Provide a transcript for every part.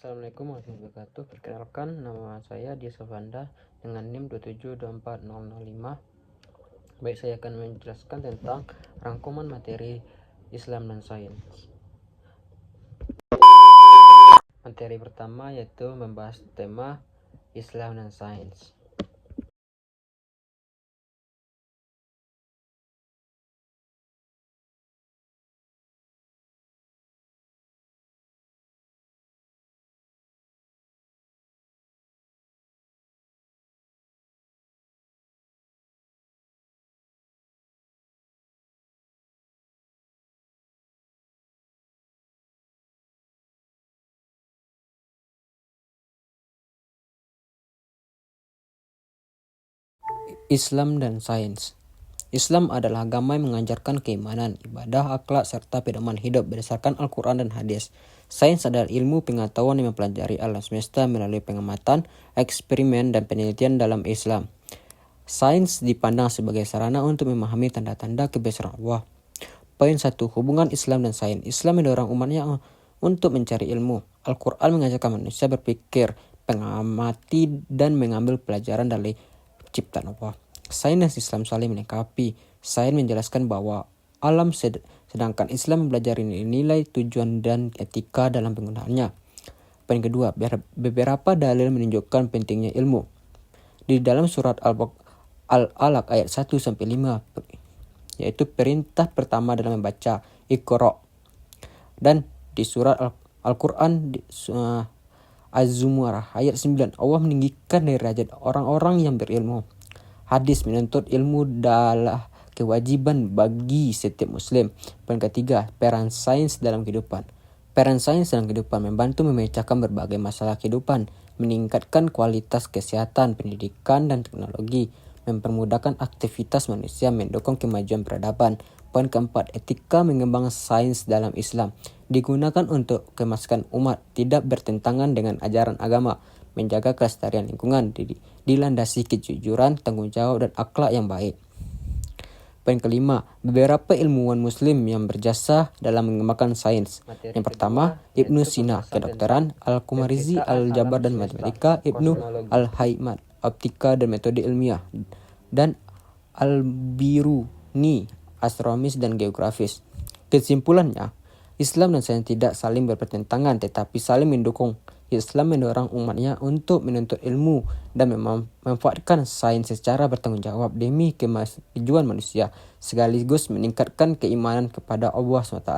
Assalamualaikum warahmatullahi wabarakatuh. Perkenalkan, nama saya Dia Savanda dengan NIM 2724005. Baik, saya akan menjelaskan tentang rangkuman materi Islam dan Sains. Materi pertama yaitu membahas tema Islam dan Sains. Islam dan Sains. Islam adalah agama yang mengajarkan keimanan, ibadah, akhlak, serta pedoman hidup berdasarkan Al-Quran dan hadis. Sains adalah ilmu pengetahuan yang mempelajari alam semesta melalui pengamatan, eksperimen, dan penelitian dalam Islam. Sains dipandang sebagai sarana untuk memahami tanda-tanda kebesaran Allah. Poin 1. Hubungan Islam dan Sains. Islam mendorong umatnya untuk mencari ilmu. Al-Quran mengajarkan manusia berpikir, mengamati, dan mengambil pelajaran dari ciptaan Allah. Sains dan Islam saling melengkapi. Sains menjelaskan bahwa alam sedangkan Islam mempelajari nilai, tujuan, dan etika dalam penggunaannya. Poin kedua, beberapa dalil menunjukkan pentingnya ilmu. Di dalam surat Al-Alaq ayat 1-5, yaitu perintah pertama dalam membaca Iqra. Dan di surat Al-Quran Az-Zumar ayat 9, Allah meninggikan derajat orang-orang yang berilmu. Hadis menuntut ilmu adalah kewajiban bagi setiap muslim. Poin ketiga, peran sains dalam kehidupan. Peran sains dalam kehidupan membantu memecahkan berbagai masalah kehidupan, meningkatkan kualitas kesehatan, pendidikan, dan teknologi, mempermudahkan aktivitas manusia, mendukung kemajuan peradaban. Poin keempat, etika mengembang sains dalam Islam digunakan untuk kemaslahatan umat, tidak bertentangan dengan ajaran agama, menjaga kelestarian lingkungan, dilandasi kejujuran, tanggung jawab, dan akhlak yang baik. Poin kelima, beberapa ilmuwan muslim yang berjasa dalam mengembangkan sains. Yang pertama, Ibnu Sina, kedokteran, Al-Qumarizi, Al-Jabar dan matematika, Ibnu Al-Hayman, optika dan metode ilmiah, dan Al-Biruni, astronomis dan geografis. Kesimpulannya, Islam dan sains tidak saling berpertentangan tetapi saling mendukung. Islam mendorong umatnya untuk menuntut ilmu dan memanfaatkan sains secara bertanggung jawab demi kemajuan manusia, sekaligus meningkatkan keimanan kepada Allah SWT.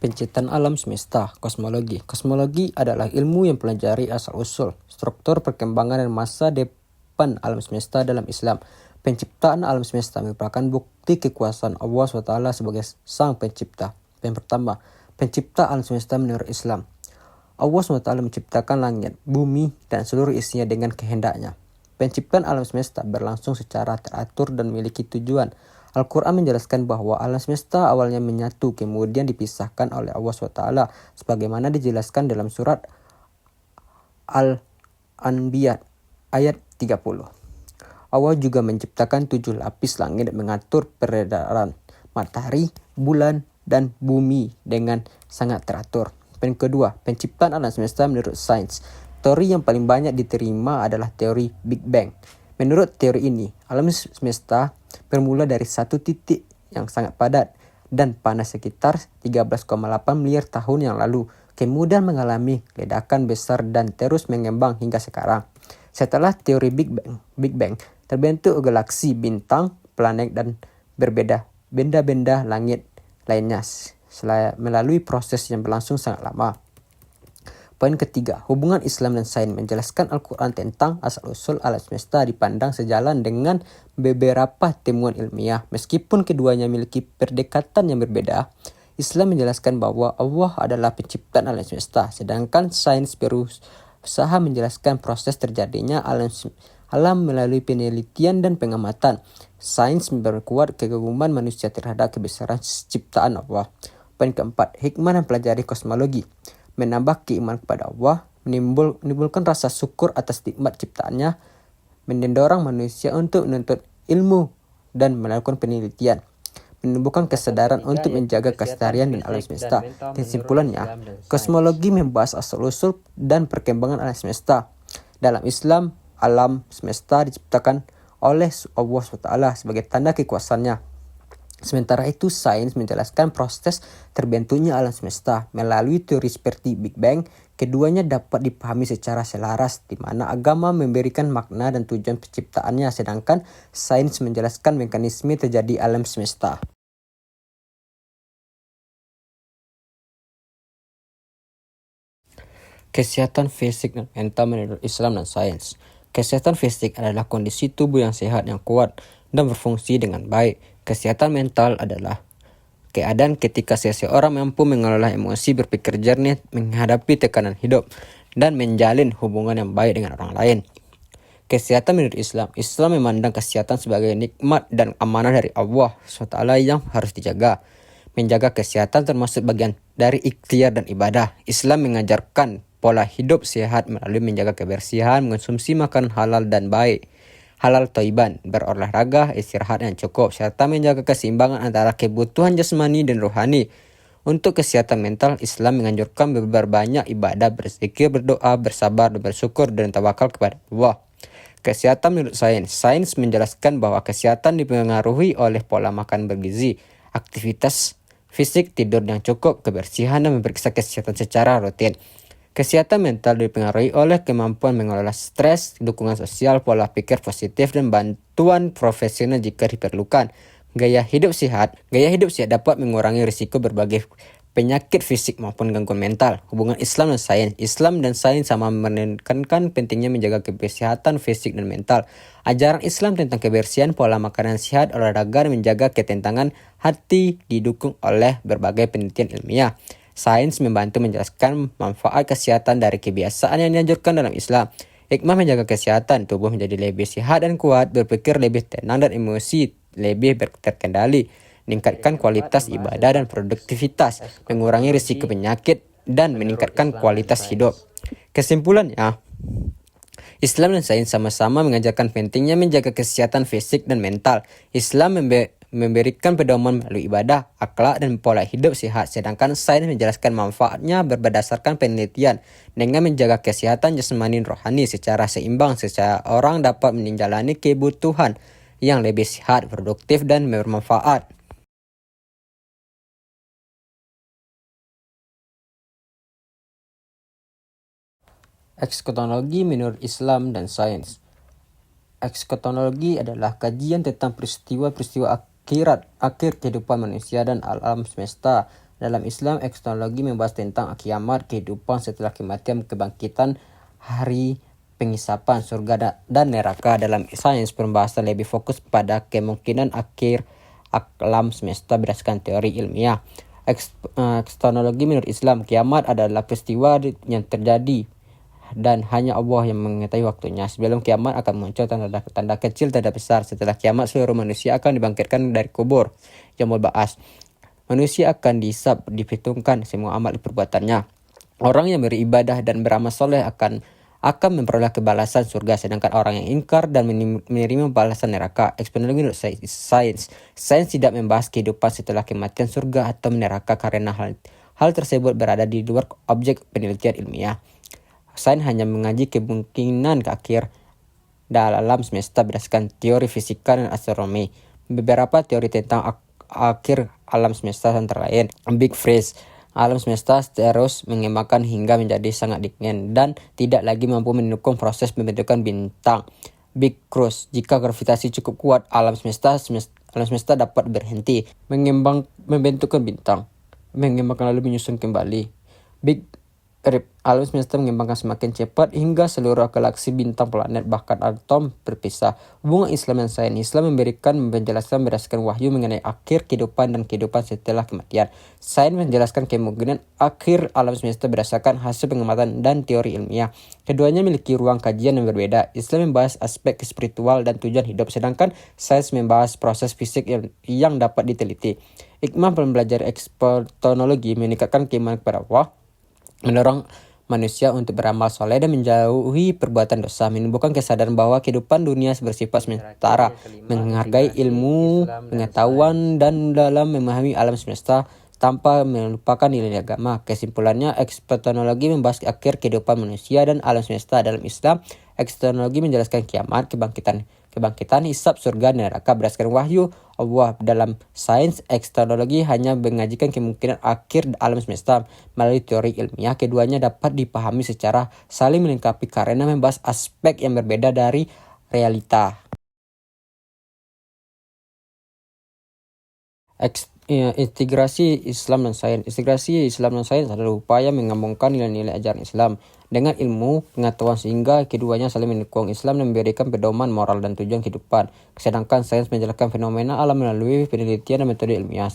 Penciptaan alam semesta, kosmologi. Kosmologi adalah ilmu yang mempelajari asal-usul, struktur, perkembangan, dan masa depan alam semesta dalam Islam. Penciptaan alam semesta merupakan bukti kekuasaan Allah SWT sebagai sang pencipta. Yang pertama, pencipta alam semesta menurut Islam. Allah SWT menciptakan langit, bumi, dan seluruh isinya dengan kehendaknya. Penciptaan alam semesta berlangsung secara teratur dan memiliki tujuan. Al-Quran menjelaskan bahwa alam semesta awalnya menyatu, kemudian dipisahkan oleh Allah SWT, sebagaimana dijelaskan dalam surat Al-Anbiya ayat 30. Allah juga menciptakan 7 lapis langit dan mengatur peredaran matahari, bulan, dan bumi dengan sangat teratur. Poin kedua, penciptaan alam semesta menurut sains. Teori yang paling banyak diterima adalah teori Big Bang. Menurut teori ini, alam semesta bermula dari satu titik yang sangat padat dan panas sekitar 13,8 miliar tahun yang lalu, kemudian mengalami ledakan besar dan terus mengembang hingga sekarang. Setelah teori Big Bang, terbentuk galaksi, bintang, planet, dan benda-benda langit lainnya melalui proses yang berlangsung sangat lama. Poin ketiga, hubungan Islam dan sains. Menjelaskan Al-Quran tentang asal-usul alam semesta dipandang sejalan dengan beberapa temuan ilmiah. Meskipun keduanya memiliki pendekatan yang berbeda, Islam menjelaskan bahwa Allah adalah pencipta alam semesta, sedangkan sains berusaha menjelaskan proses terjadinya alam melalui penelitian dan pengamatan. Sains memperkuat kekaguman manusia terhadap kebesaran ciptaan Allah. Poin keempat, hikmah mempelajari kosmologi. Menambah keimanan kepada Allah, menimbulkan rasa syukur atas nikmat ciptaannya, mendorong manusia untuk menuntut ilmu dan melakukan penelitian. menumbuhkan kesadaran untuk menjaga kelestarian dan alam semesta. Kesimpulannya, kosmologi membahas asal-usul dan perkembangan alam semesta. Dalam Islam, alam semesta diciptakan oleh Allah SWT sebagai tanda kekuasaannya. Sementara itu, sains menjelaskan proses terbentuknya alam semesta melalui teori seperti Big Bang. Keduanya dapat dipahami secara selaras, di mana agama memberikan makna dan tujuan penciptaannya, sedangkan sains menjelaskan mekanisme terjadi alam semesta. Kesehatan fisik dan mental menurut Islam dan sains. Kesehatan fisik adalah kondisi tubuh yang sehat, yang kuat, dan berfungsi dengan baik. Kesehatan mental adalah keadaan ketika seseorang mampu mengelola emosi, berpikir jernih, menghadapi tekanan hidup, dan menjalin hubungan yang baik dengan orang lain. Kesehatan menurut Islam. Islam memandang kesehatan sebagai nikmat dan amanah dari Allah SWT yang harus dijaga. Menjaga kesehatan termasuk bagian dari ikhtiar dan ibadah. Islam mengajarkan pola hidup sehat melalui menjaga kebersihan, mengonsumsi makanan halal dan baik, halal thayyiban, berolahraga, istirahat yang cukup, serta menjaga keseimbangan antara kebutuhan jasmani dan rohani. Untuk kesehatan mental, Islam menganjurkan berbanyak ibadah, berzikir, berdoa, bersabar, bersyukur, dan tawakal kepada Allah. Kesehatan menurut sains. Sains menjelaskan bahwa kesehatan dipengaruhi oleh pola makan bergizi, aktivitas fisik, tidur yang cukup, kebersihan, dan memeriksa kesehatan secara rutin. Kesehatan mental dipengaruhi oleh kemampuan mengelola stres, dukungan sosial, pola pikir positif, dan bantuan profesional jika diperlukan. Gaya hidup sehat dapat mengurangi risiko berbagai penyakit fisik maupun gangguan mental. Hubungan Islam dan sains. Islam dan sains sama menekankan pentingnya menjaga kesehatan fisik dan mental. Ajaran Islam tentang kebersihan, pola makanan sehat, olahraga, dan menjaga ketenangan hati didukung oleh berbagai penelitian ilmiah. Sains membantu menjelaskan manfaat kesehatan dari kebiasaan yang dianjurkan dalam Islam. Hikmah menjaga kesehatan, tubuh menjadi lebih sehat dan kuat, berpikir lebih tenang dan emosi lebih terkendali, meningkatkan kualitas ibadah dan produktivitas, mengurangi risiko penyakit, dan meningkatkan kualitas hidup. Kesimpulannya, Islam dan sains sama-sama mengajarkan pentingnya menjaga kesehatan fisik dan mental. Islam memberikan pedoman melalui ibadah, akhlak, dan pola hidup sehat, sedangkan sains menjelaskan manfaatnya berdasarkan penelitian. Dengan menjaga kesehatan jasmani dan rohani secara seimbang, seseorang dapat menjalani kebutuhan yang lebih sehat, produktif, dan bermanfaat. Ekskatologi menurut Islam dan sains. Ekskatologi adalah kajian tentang peristiwa-peristiwa akhir kehidupan manusia dan alam semesta. Dalam Islam, ekskatologi membahas tentang kiamat, kehidupan setelah kematian, kebangkitan, hari penghisapan, surga dan neraka. Dalam sains, pembahasan lebih fokus pada kemungkinan akhir alam semesta berdasarkan teori ilmiah. Ekskatologi menurut Islam, kiamat adalah peristiwa yang terjadi dan hanya Allah yang mengetahui waktunya. Sebelum kiamat akan muncul tanda kecil, tanda besar. Setelah kiamat, seluruh manusia akan dibangkitkan dari kubur, yaumul ba'ats. Manusia akan dihisab, diperhitungkan semua amal perbuatannya. Orang yang beribadah dan beramal soleh akan memperoleh kebalasan surga, sedangkan orang yang ingkar dan menerima balasan neraka. Ekskatologi menurut sains. Sains tidak membahas kehidupan setelah kematian, surga atau neraka, karena hal tersebut berada di luar objek penelitian ilmiah. Sains hanya mengaji kemungkinan akhir dalam semesta berdasarkan teori fisika dan astronomi. Beberapa teori tentang akhir alam semesta antara lain: Big Freeze, alam semesta terus mengembangkan hingga menjadi sangat dingin dan tidak lagi mampu mendukung proses pembentukan bintang. Big Crunch, jika gravitasi cukup kuat, alam semesta dapat berhenti membentukkan bintang, mengembangkan lalu menyusun kembali. Big Rip, alam semesta mengembangkan semakin cepat hingga seluruh galaksi, bintang, planet, bahkan atom berpisah. Hubungan Islam dan sains. Islam memberikan penjelasan berdasarkan wahyu mengenai akhir kehidupan dan kehidupan setelah kematian. Sains menjelaskan kemungkinan akhir alam semesta berdasarkan hasil pengamatan dan teori ilmiah. Keduanya memiliki ruang kajian yang berbeda. Islam membahas aspek spiritual dan tujuan hidup, sedangkan sains membahas proses fisik yang dapat diteliti. Hikmah pembelajaran ekspatologi meningkatkan keimanan kepada Allah, manusia untuk beramal soleh dan menjauhi perbuatan dosa, menimbulkan kesadaran bahwa kehidupan dunia bersifat sementara, menghargai ilmu, pengetahuan, dan dalam memahami alam semesta tanpa melupakan nilai agama. Kesimpulannya, epistemologi membahas akhir kehidupan manusia dan alam semesta. Dalam Islam, epistemologi menjelaskan kiamat, kebangkitan, hisab, surga, dan neraka berdasarkan wahyu Allah. Dalam sains, epistemologi hanya mengajikan kemungkinan akhir alam semesta melalui teori ilmiah. Keduanya dapat dipahami secara saling melengkapi karena membahas aspek yang berbeda dari realita. Integrasi Islam dan Sains. Integrasi Islam dan Sains adalah upaya menggabungkan nilai-nilai ajaran Islam dengan ilmu pengetahuan sehingga keduanya saling mendukung. Islam memberikan pedoman moral dan tujuan kehidupan, sedangkan sains menjelaskan fenomena alam melalui penelitian dan metode ilmiah.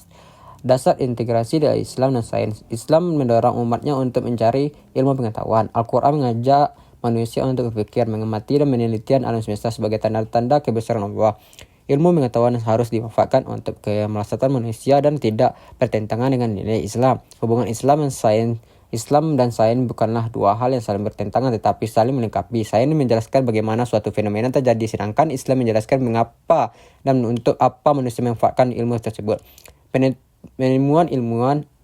Dasar integrasi dari Islam dan Sains. Islam mendorong umatnya untuk mencari ilmu pengetahuan. Al-Quran mengajak manusia untuk berpikir, mengamati, dan menelitian alam semesta sebagai tanda-tanda kebesaran Allah. Ilmu pengetahuan harus dimanfaatkan untuk kemaslahatan manusia dan tidak bertentangan dengan nilai Islam. Hubungan Islam dan sains bukanlah dua hal yang saling bertentangan tetapi saling melengkapi. Sains menjelaskan bagaimana suatu fenomena terjadi, sedangkan Islam menjelaskan mengapa dan untuk apa manusia memanfaatkan ilmu tersebut. Penemuan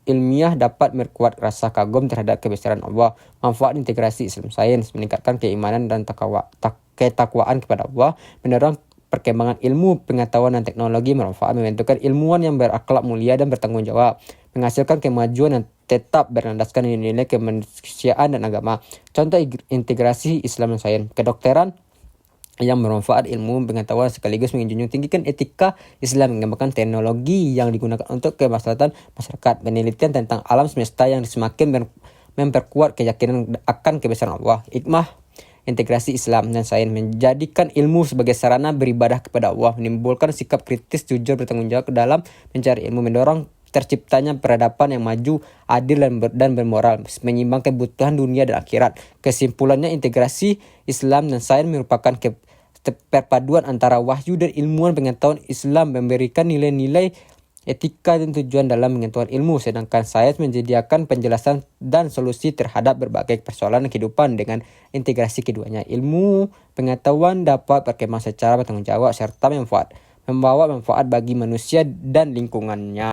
ilmiah dapat memperkuat rasa kagum terhadap kebesaran Allah. Manfaat integrasi Islam sains meningkatkan keimanan dan ketakwaan kepada Allah, mendorong perkembangan ilmu, pengetahuan, dan teknologi bermanfaat, membentukkan ilmuwan yang berakhlak mulia dan bertanggung jawab, menghasilkan kemajuan yang tetap berlandaskan nilai kemanusiaan dan agama. Contoh integrasi Islam dan sains: kedokteran yang bermanfaat ilmu pengetahuan sekaligus menjunjung tinggikan etika Islam, mengembangkan teknologi yang digunakan untuk kemaslahatan masyarakat, penelitian tentang alam semesta yang semakin memperkuat keyakinan akan kebesaran Allah. Hikmah integrasi Islam dan sains menjadikan ilmu sebagai sarana beribadah kepada Allah, menimbulkan sikap kritis, jujur, bertanggung jawab dalam mencari ilmu, mendorong terciptanya peradaban yang maju, adil, dan bermoral, menyeimbangkan kebutuhan dunia dan akhirat. Kesimpulannya, integrasi Islam dan sains merupakan perpaduan antara wahyu dan ilmuwan pengetahuan. Islam memberikan nilai-nilai etika dan tujuan dalam pengetahuan ilmu, sedangkan sains menyediakan penjelasan dan solusi terhadap berbagai persoalan kehidupan. Dengan integrasi keduanya, ilmu pengetahuan dapat berkembang secara bertanggung jawab serta membawa manfaat bagi manusia dan lingkungannya.